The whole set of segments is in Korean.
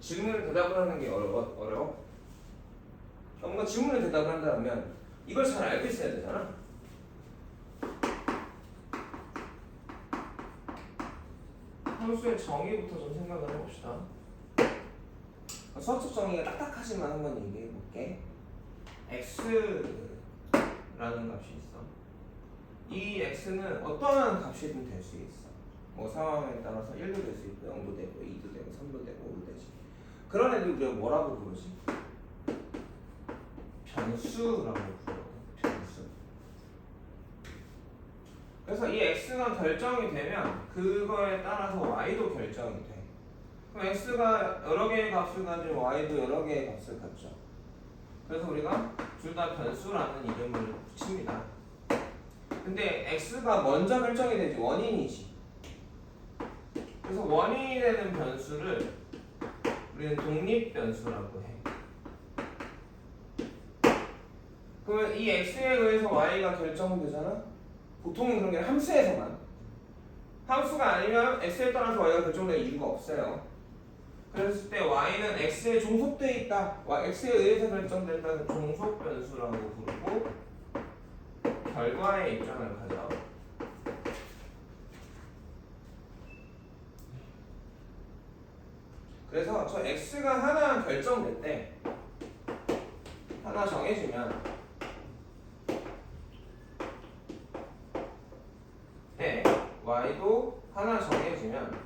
질문에 대답을 하는 게 어려워? 뭔가 질문에 대답을 한다면 이걸 잘 알고 있어야 되잖아. 함수의 정의부터 좀 생각을 해봅시다. 수학적 정의가 딱딱하지만 한번 얘기해 볼게. x라는 값이 있어. 이 x는 어떠한 값이든 될 수 있어. 뭐 상황에 따라서 1도 될 수 있고 0도 되고 2도 되고 3도 되고 5도 되지. 그런 애들 우리가 뭐라고 부르지? 변수라고 부르거든. 변수. 그래서 이 x가 결정이 되면 그거에 따라서 y도 결정이 돼. 그럼 x가 여러 개의 값을 가지고 y도 여러 개의 값을 갖죠. 그래서 우리가 둘 다 변수라는 이름을 붙입니다. 근데 x가 먼저 결정이 되지 원인이지. 그래서 원인이 되는 변수를 우리는 독립 변수라고 해. 그러면 이 x에 의해서 y가 결정되잖아. 보통은 그런 게 함수에서만. 함수가 아니면 x에 따라서 y가 결정될 이유가 없어요. 그랬을 때 y는 x에 종속되어 있다. x에 의해서 결정된다는 종속 변수라고 부르고 결과의 입장을 가져. 그래서 저 x가 하나 결정될 때 하나 정해지면 네, y도 하나 정해지면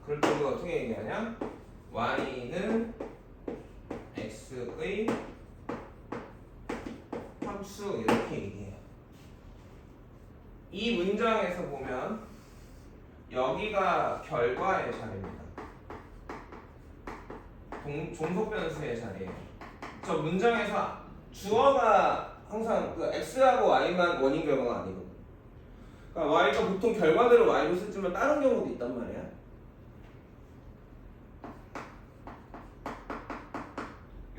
그럴 때 우리가 어떻게 얘기하냐? y는 x의 함수 이렇게 얘기해요. 이 문장에서 보면 여기가 결과의 자리입니다. 종속 변수의 자리예요. 저 문장에서 주어가 항상 그 x하고 y만 원인 결과가 아니거든. 그러니까 y가 보통 결과대로 y로 쓰지만 다른 경우도 있단 말이야.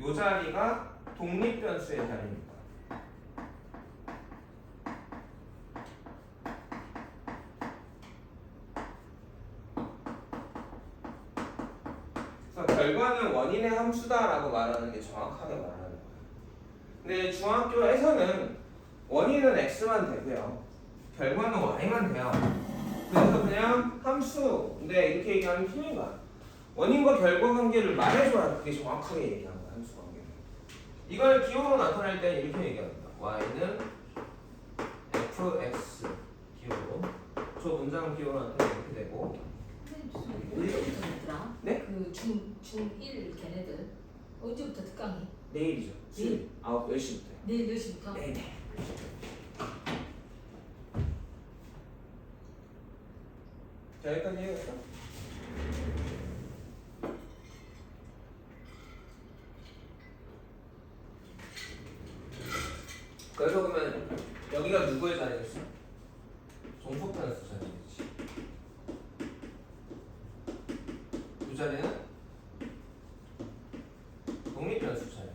이 자리가 독립 변수의 자리입니다. 그래서 결과는 원인의 함수다라고 말하는 게 정확하게 말하는 거예요. 근데 중학교에서는 원인은 x만 되고요. 결과는 y만 돼요. 그래서 그냥 함수, 근데 이렇게 얘기하면 틀린 거야. 원인과 결과 관계를 말해줘야 그게 정확하게 얘기하는 거야, 함수 관계를. 이걸 기호로 나타낼 때 이렇게 얘기합니다. y는 fx 기호로. 저 문장 기호로 나타내면 이렇게 되고. 언제부터 됐더라? 네? 그 중1 걔네들 언제부터 특강이? 내일이죠. 내일? 10시부터요. 내일 10시부터? 네네. 자, 여기까지 해야겠다. 그래서 그러면 여기가 누구의 자리겠어? 종속 변수 자리겠지. 두 자리는 독립 변수 자리.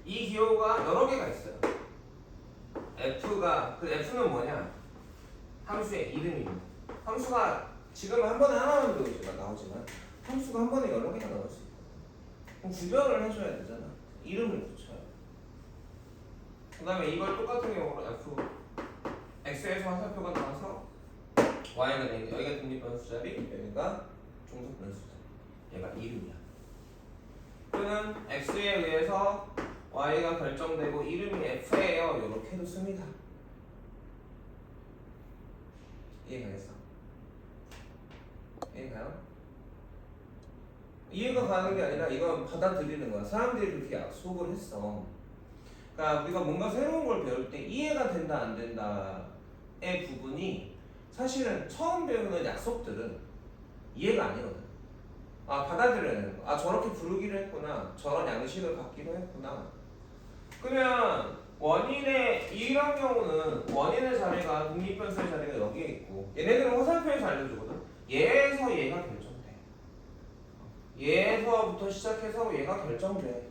이 기호가 여러 개가 있어요. f가 그 f는 뭐냐? 함수의 이름입니다. 함수가 지금 한 번에 하나만 나오지만 함수가 한 번에 여러 개가 나올 수 있고. 그럼 구별을 해줘야 되잖아. 이름을 붙여요. 그 다음에 이걸 똑같은 경우로 f x에서 화살표가 나와서 y가 되는 여기가 독립 변수 자리, 여기가 종속 변수 자리. 얘가 이름이야. 또는 x에 의해서 y가 결정되고 이름이 f예요. 이렇게도 씁니다. 이해가겠어? 이해가요? 이해가 가는 게 아니라 이건 받아들이는 거야. 사람들이 그렇게 약속을 했어. 그러니까 우리가 뭔가 새로운 걸 배울 때 이해가 된다 안 된다의 부분이 사실은 처음 배우는 약속들은 이해가 아니거든. 아, 받아들여야 되는 거. 아, 저렇게 부르기로 했구나. 저런 양식을 갖기로 했구나. 그러면 원인의 이런 경우는 원인의 자리가 독립변수의 자리가 여기에 있고 얘네들은 화살표에서 알려주거든. 얘에서 얘가 결정돼. 얘에서부터 시작해서 얘가 결정돼.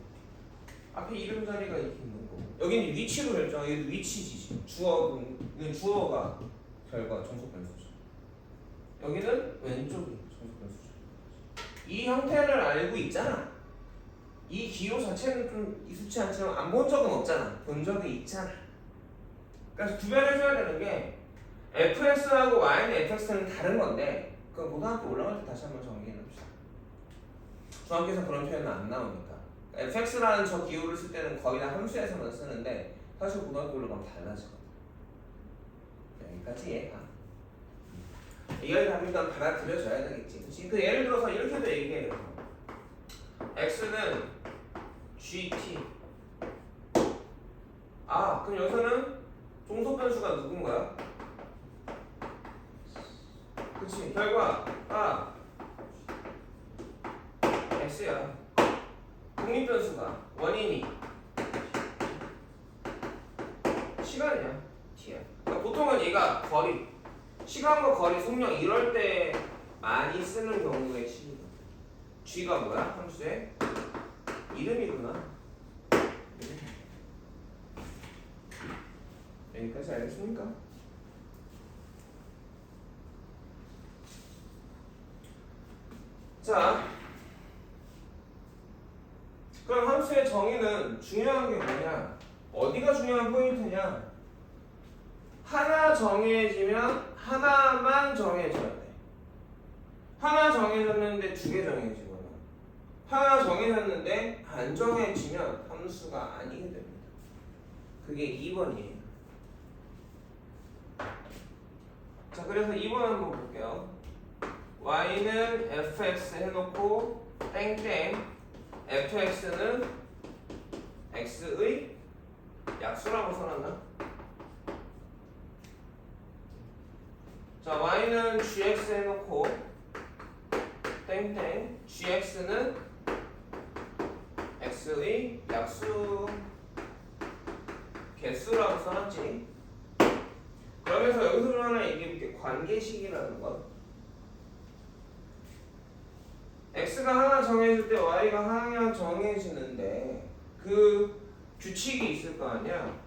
앞에 이름 자리가 이렇게 있는 거고 여기는 위치로 결정해. 얘도 위치지. 주어가 결과 종속 변수죠. 여기는 왼쪽이 종속 변수죠. 이 형태를 알고 있잖아. 이 기호 자체는 좀 익숙치 않지만 안 본 적은 없잖아. 본 적이 있잖아. 그래서 구별해줘야 되는 게 fx하고 y는 fx는 다른 건데 그건 고등학교 올라갈 때 다시 한번 정리해봅시다. 중학교에서 그런 표현은 안 나오니까 fx라는 저 기호를 쓸 때는 거의 다 함수에서만 쓰는데 사실 고등학교 올라가면 달라지거든. 여기까지 이해가. 이걸 다 일단 받아들여줘야 되겠지. 그치? 그 예를 들어서 이렇게도 얘기해요. x는 gt. 아 그럼 여기서는 종속 변수가 누군가요? 그치 결과가 x야. 독립 변수가 원인이 시간이야. t야. 그러니까 보통은 얘가 거리, 시간과 거리, 속력 이럴 때 많이 쓰는 경우의 식이다. g가 뭐야? 함수의 이름이구나. 여기까지 알겠습니까? 자, 그럼 함수의 정의는 중요한 게 뭐냐? 어디가 중요한 포인트냐? 하나 정해지면 하나만 정해져야 돼. 하나 정해졌는데 두 개 정해지거나 하나 정해졌는데 안 정해지면 함수가 아니게 됩니다. 그게 2번이에요. 자, 그래서 2번 한번 볼게요. y는 fx 해놓고 땡땡 fx는 x의 약수라고 써놨나? 자, y는 gx 해놓고 땡땡 gx는 x의 약수 개수라고 써놨지. 그러면서 여기서 좀 하나 얘기해볼게. 관계식이라는 것. x가 하나 정해질 때 y가 하나 정해지는데 그 규칙이 있을 거 아니야.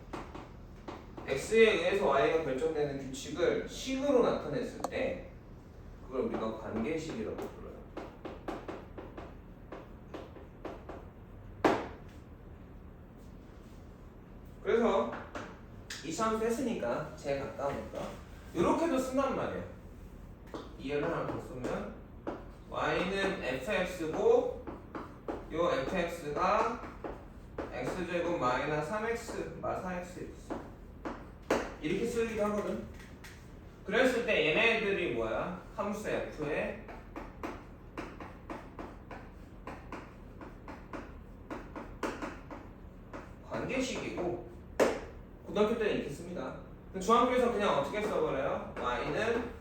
x에 의해서 y가 결정되는 규칙을 식으로 나타냈을 때 그걸 우리가 관계식이라고 불러요. 그래서 이 시험도 했으니까 제일 가까우니까 이렇게도 쓴단 말이에요. 이해를 하나 더 쓰면 y는 fx고 요 fx가 x제곱 마이너스 3x 마 4x 이렇게 쓰기도 하거든. 그랬을 때 얘네들이 뭐야? 함수 f의 관계식이고 고등학교 때는 이렇게 씁니다. 중학교에서 그냥 어떻게 써버려요? y는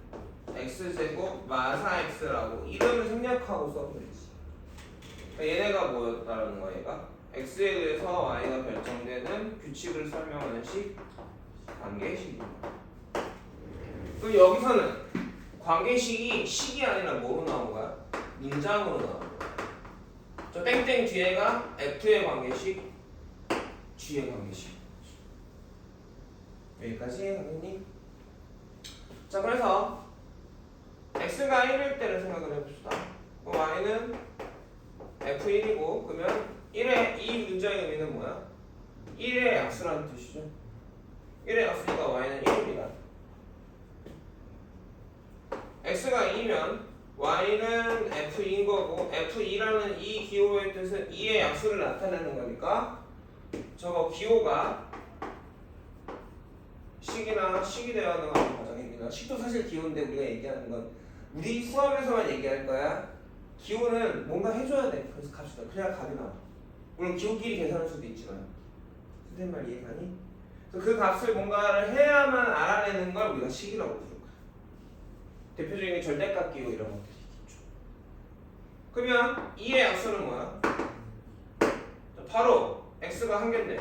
x제곱 마 4x라고 이름을 생략하고 써버리지. 그러니까 얘네가 뭐였다는 거야? 얘가 x에 의해서 y가 결정되는 규칙을 설명하는 식 관계식입니다. 그럼 여기서는 관계식이 식이 아니라 뭐로 나온 거야? 문장으로 나온 거야. 저 땡땡 뒤에가 f의 관계식, g의 관계식. 여기까지 선생님. 자, 그래서 x가 1일 때를 생각을 해봅시다. 그럼 y는 f1이고 그러면 1의 이 문장의 의미는 뭐야? 1의 약수라는 뜻이죠. 1의 약수니까 y는 1입니다. x가 2면 y는 f2인 거고 f2라는 이 기호의 뜻은 2의 약수를 나타내는 거니까 저거 기호가 식이나 식이 되어야 하는 과정입니다. 식도 사실 기호인데 우리가 얘기하는 건 우리 수업에서만 얘기할 거야. 기호는 뭔가 해줘야 돼. 그래서 값이다. 그래야 값이 나와. 물론 기호끼리 계산할 수도 있지만 선생님 말 이해가니? 그래서 그 값을 뭔가를 해야만 알아내는 걸 우리가 식이라고 부를 거야. 대표적인 게 절대값 기호 이런 것들이 있겠죠. 그러면 2의 약수는 뭐야? 바로 x가 한 개인데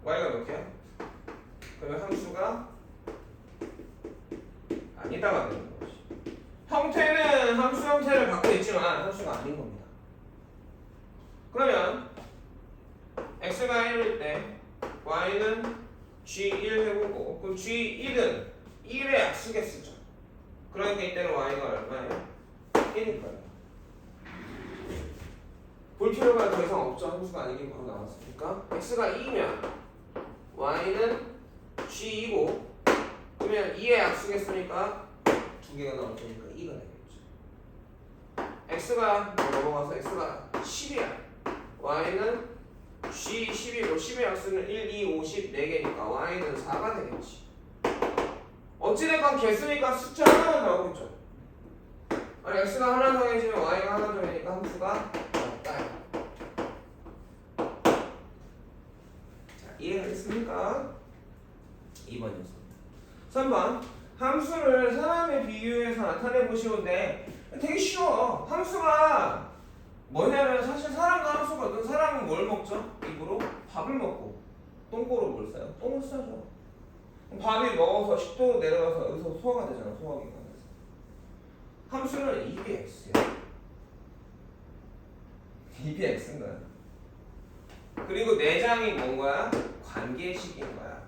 y가 몇 개야? 그러면 함수가 아니다가 되는 거지. 형태는 함수 형태를 갖고 있지만 함수가 아닌 겁니다. 그러면 x가 1일 때 y는 g1 해보고 그럼 g1은 1의 약수겠죠. 그러니까 이때는 y가 얼마예요? 1이니까요. 볼 필요가 더 이상 없죠. 함수가 아니긴 바로 나왔으니까 x가 2면 y는 g2고 그러면 2의 약수겠으니까 두 개가 나올 테니까 2가 되겠죠. x가 넘어가서 x가 10이야. y는 g10이고 10의 약수는 1, 2, 5, 10 4개니까 y는 4가 되겠지. 어찌됐건 개수니까 숫자 하나만 나오겠죠. 아니 x가 하나 정해지면 y가 하나 정해지니까 함수가 없다. 자, 이해하셨습니까? 2번이었습니다. 3번 함수를 사람에 비유해서 나타내 보시는데 되게 쉬워. 함수가 뭐냐면 사실 사람도 함수거든. 사람은 뭘 먹죠? 입으로 밥을 먹고 똥꼬로 뭘 싸요? 똥을 싸죠. 밥이 먹어서 식도로 내려가서 여기서 소화가 되잖아. 소화기관에서. 함수는 2bx야. 2bx인 거야. 그리고 내장이 뭔 거야? 관계식인 거야.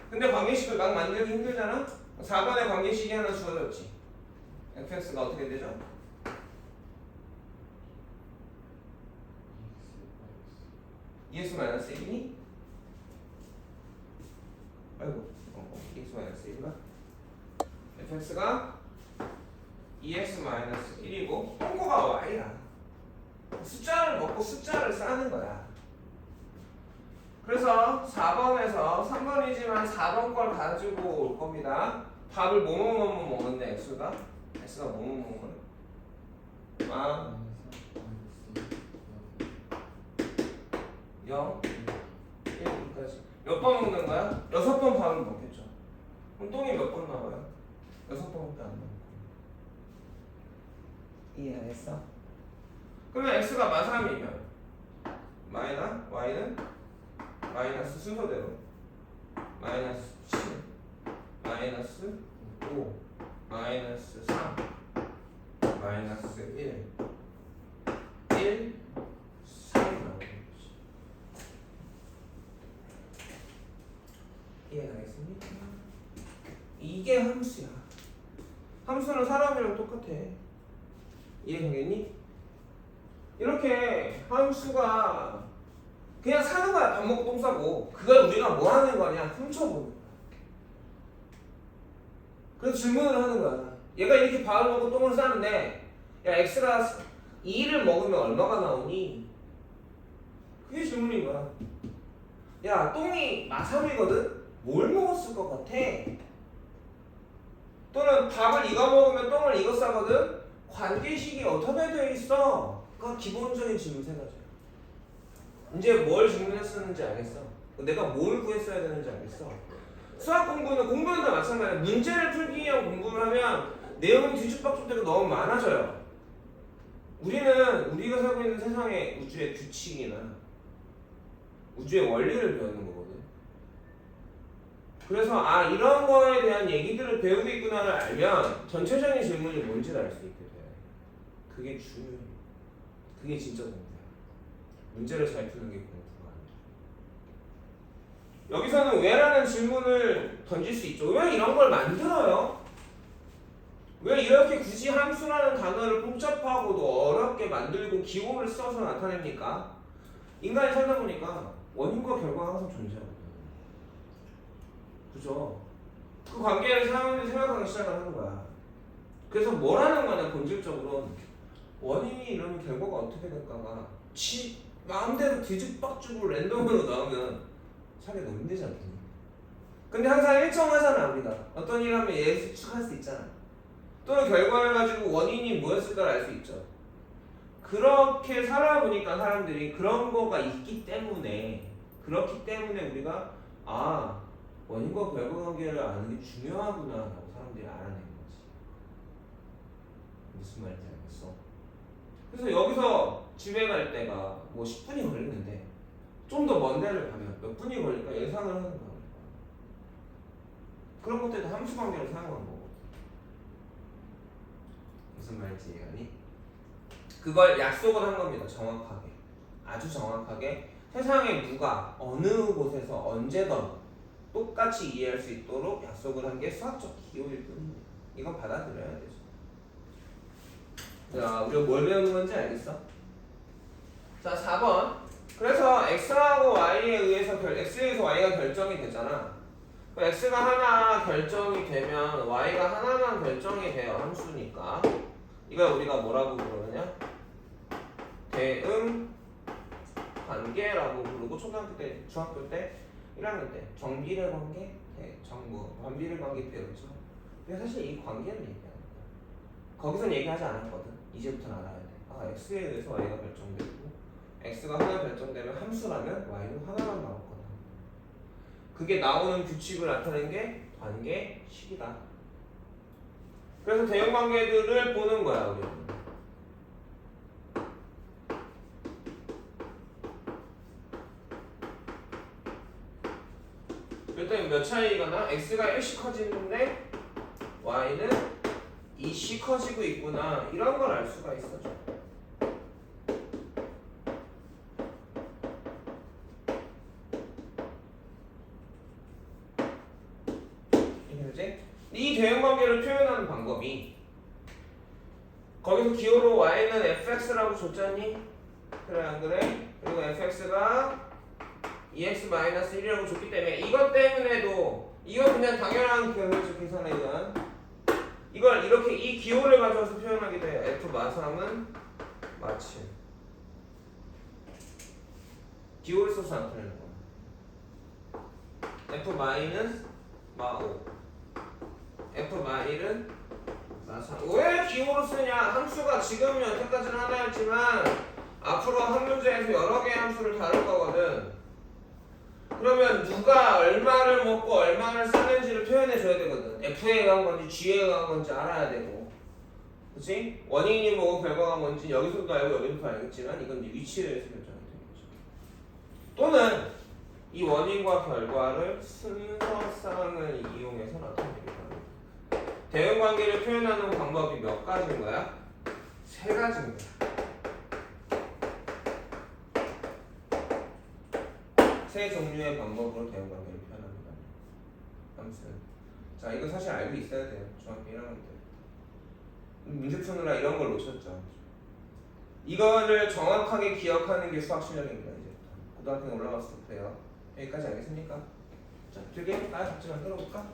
근데 관계식을 막 만들기 힘들잖아? 4번에 관계식이 하나 주어졌지. fx가 어떻게 되죠? ES-1이니? 아이고, ES-1인가? fx가 ES-1이고 똥꼬가 y야. 숫자를 먹고 숫자를 싸는 거야. 그래서 4번에서 3번이지만 4번 걸 가지고 올 겁니다. 밥을 뭐뭐 먹는데 x가 뭐뭐 먹는 아 0 1까지 몇 번 먹는 거야? 6번 밥을 먹겠죠. 그럼 똥이 몇 번 나와요? 6번밖에 안 나오고. 이해했어? 그러면 x가 마3이면 y는 마이너스 순서대로 마이너스 7 마이너스 5 마이너스 3 마이너스 1 3 나오겠지. 이해가겠습니까? 이게 함수야. 함수는 사람이랑 똑같아. 이해가겠니? 이렇게 함수가 그냥 사는 거야. 밥 먹고 똥 싸고. 그걸 우리가 뭐 하는 거냐? 훔쳐보는 거야. 그래서 질문을 하는 거야. 얘가 이렇게 밥을 먹고 똥을 싸는데 야 x가 2를 먹으면 얼마가 나오니? 그게 질문인 거야. 야 똥이 마3이거든? 뭘 먹었을 것 같아? 또는 밥을 이거 먹으면 똥을 이거 싸거든? 관계식이 어떻게 되어 있어? 그가 기본적인 질문 세 가지야. 이제 뭘 질문했었는지 알겠어? 내가 뭘 구했어야 되는지 알겠어? 수학 공부는 다 마찬가지야. 문제를 풀기 위한 공부를 하면 내용이 뒤죽박죽되고 너무 많아져요. 우리가 살고 있는 세상의 우주의 규칙이나 우주의 원리를 배우는 거거든. 그래서 이런 거에 대한 얘기들을 배우고 있구나를 알면 전체적인 질문이 뭔지를 알 수 있게 돼. 그게 중요해. 그게 진짜 공부야. 문제를 잘 푸는 게 공부가 아니야. 여기서는 왜라는 질문을 던질 수 있죠. 왜 이런 걸 만들어요? 왜 이렇게 굳이 함수라는 단어를 복잡하고도 어렵게 만들고 기호를 써서 나타냅니까? 인간이 살다 보니까 원인과 결과가 항상 존재하거든. 그죠? 그 관계를 사람들이 생각하기 시작을 하는 거야. 그래서 뭘 하는 거냐, 본질적으로 원인이 이러면 결과가 어떻게 될까가 마음대로 뒤죽박죽으로 랜덤으로 나오면 살기 너무 힘들지 않겠니? 근데 항상 일정하잖아. 우리가 어떤 일 하면 예측할 수 있잖아. 또는 결과를 가지고 원인이 뭐였을까를 알 수 있죠. 그렇게 살아보니까 사람들이 그런 거가 있기 때문에 그렇기 때문에 우리가 원인과 결과 관계를 아는 게 중요하구나 라고 사람들이 알아낸 거지. 무슨 말인지 알겠어? 그래서 여기서 집에 갈 때가 뭐 10분이 걸리는데 좀 더 먼 데를 가면 몇 분이 걸릴까 예상을 하는 거야. 그런 것들도 함수 관계를 사용하는 거고. 무슨 말인지 이해하니? 그걸 약속을 한 겁니다. 정확하게. 아주 정확하게 세상에 누가 어느 곳에서 언제든 똑같이 이해할 수 있도록 약속을 한 게 수학적 기호일 뿐입니다. 이건 받아들여야 되죠. 자, 우리가 뭘 배우는 건지 알겠어? 자, 4번. 그래서 x하고 y에 의해서 x에 의해서 y가 결정이 되잖아. x가 하나 결정이 되면 y가 하나만 결정이 돼요. 함수니까. 이걸 우리가 뭐라고 부르느냐? 대응 관계라고 부르고 초등학교 때, 중학교 때, 1학년 때 정비례 관계, 관비례 관계 배웠죠. 근데 사실 이 관계를 얘기하는 거야. 거기선 얘기하지 않았거든. 이제부터는 알아야 돼. 아, x에 의해서 y가 결정되고 x가 하나 결정되면 함수라면 y는 하나만 나올 거다. 그게 나오는 규칙을 나타낸 게 관계식이다. 그래서 대응 관계들을 보는 거야, 우리는. 그랬더니 몇 차이가 나? x가 1씩 커지는데 y는 2씩 커지고 있구나. 이런 걸 알 수가 있어. 이해되지? 이 대응 관계를 표현하는 방법이 거기서 기호로 y는 fx라고 줬잖니? 그래 안 그래? 그리고 fx가 2x-1이라고 줬기 때문에 이것 때문에도 이건 그냥 당연한 계획적 계산에 의한 이걸 이렇게 이 기호를 가져와서 표현하게 돼요. f 마삼은 마침 기호를 써서 나타내는 거야. f 마이는 마5 f 마일은 마3 왜 기호로 쓰냐? 함수가 지금 여태까지는 하나였지만 앞으로 한 문제에서 여러 개의 함수를 다룰 거거든. 그러면 누가 얼마를 먹고 얼마를 쓰는지를 표현해 줘야 되거든. F에 의한 건지 G에 의한 건지 알아야 되고, 그치? 원인이 뭐고 결과가 뭔지 여기서도 알고 여기서도 알겠지만 이건 이제 위치에 의해서 결정이 되겠죠. 또는 이 원인과 결과를 순서쌍을 이용해서 나타내기도 합니다. 대응 관계를 표현하는 방법이 몇 가지인 거야? 세 가지입니다. 세 종류의 방법으로 대응 관계를 표현합니다. 아무튼 자, 이거 사실 알고 있어야 돼요. 중학교 1학년 때 문제 푸느라 이런 걸 놓쳤죠. 이거를 정확하게 기억하는 게 수학 실력입니다. 이제 고등학교 올라갔을 때요. 여기까지 알겠습니까? 자, 되게 빨리 같이 만들어 볼까?